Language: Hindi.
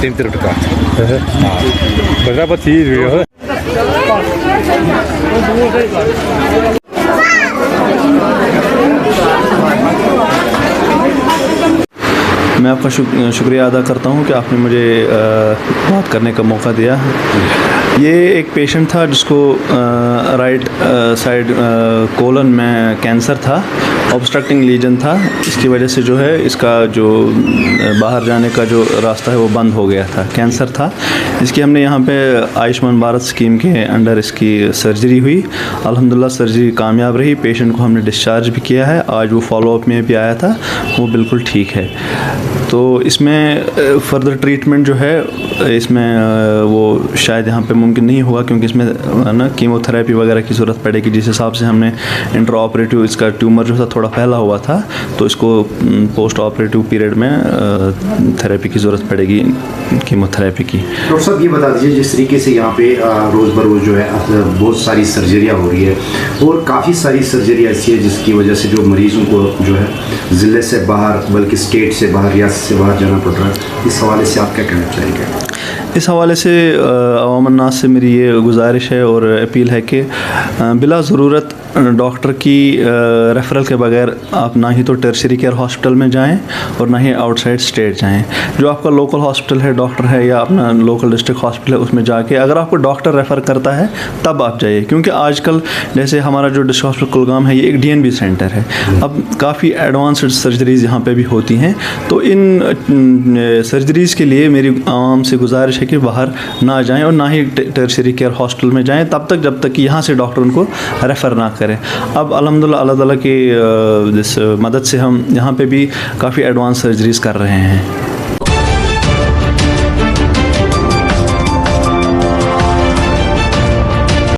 Tintir dekat. Berapa sih video? मैं आपका शुक्रिया अदा करता हूँ कि आपने मुझे बात करने का मौका दिया। ये एक पेशेंट था जिसको राइट साइड कोलन में कैंसर था, ऑब्स्ट्रक्टिंग लीजन था। इसकी वजह से जो है इसका जो बाहर जाने का जो रास्ता है वो बंद हो गया था, कैंसर था। इसकी हमने यहाँ पे आयुष्मान भारत स्कीम के अंडर इसकी सर्जरी हुई। अल्हम्दुलिल्लाह सर्जरी कामयाब रही। पेशेंट को हमने डिस्चार्ज भी किया है। आज वो फॉलोअप में भी आया था, वो बिल्कुल ठीक है। तो इसमें फ़र्दर ट्रीटमेंट जो है इसमें वो शायद यहाँ पे मुमकिन नहीं होगा, क्योंकि इसमें ना कीमोथेरेपी वगैरह की ज़रूरत पड़ेगी। जिस हिसाब से हमने इंट्रा ऑपरेटिव इसका ट्यूमर जो था थोड़ा फैला हुआ था, तो इसको पोस्ट ऑपरेटिव पीरियड में थेरेपी की ज़रूरत पड़ेगी, कीमोथेरेपी की। डॉक्टर साहब ये बता दीजिए, जिस तरीके से यहाँ पे रोज़ बरोज़ जो है बहुत सारी सर्जरियाँ हो रही है, और काफ़ी सारी सर्जरी ऐसी है जिसकी वजह से जो मरीज़ों को जो है ज़िले से बाहर बल्कि स्टेट से बाहर रियासत से बाहर जाना पड़ रहा है। इस हवाले से आप क्या कहना चाहेंगे? इस हवाले से अवाम अन्नास से मेरी ये गुजारिश है और अपील है कि बिला ज़रूरत डॉक्टर की रेफ़रल के बगैर आप ना ही तो टर्शरी केयर हॉस्पिटल में जाएं और ना ही आउटसाइड स्टेट जाएं। जो आपका लोकल हॉस्पिटल है, डॉक्टर है, या अपना लोकल डिस्ट्रिक्ट हॉस्पिटल है, उसमें जाके अगर आपको डॉक्टर रेफ़र करता है तब आप जाइए। क्योंकि आजकल जैसे हमारा जो डिस्ट्रिक्ट हॉस्पिटल कुलगाम है, ये एक DNB सेंटर है। अब काफ़ी एडवांस्ड सर्जरीज़ यहाँ पे भी होती हैं। तो इन सर्जरीज़ के लिए मेरी आवाम से गुजारिश है कि बाहर ना जाएं और ना ही टर्शरी केयर हॉस्पिटल में जाएं तब तक जब तक कि यहाँ से डॉक्टर उनको रेफ़र ना करें। अब अल्हम्दुलिल्लाह अल्लाह ताला की जिस मदद से हम यहाँ पे भी काफ़ी एडवांस सर्जरीज़ कर रहे हैं।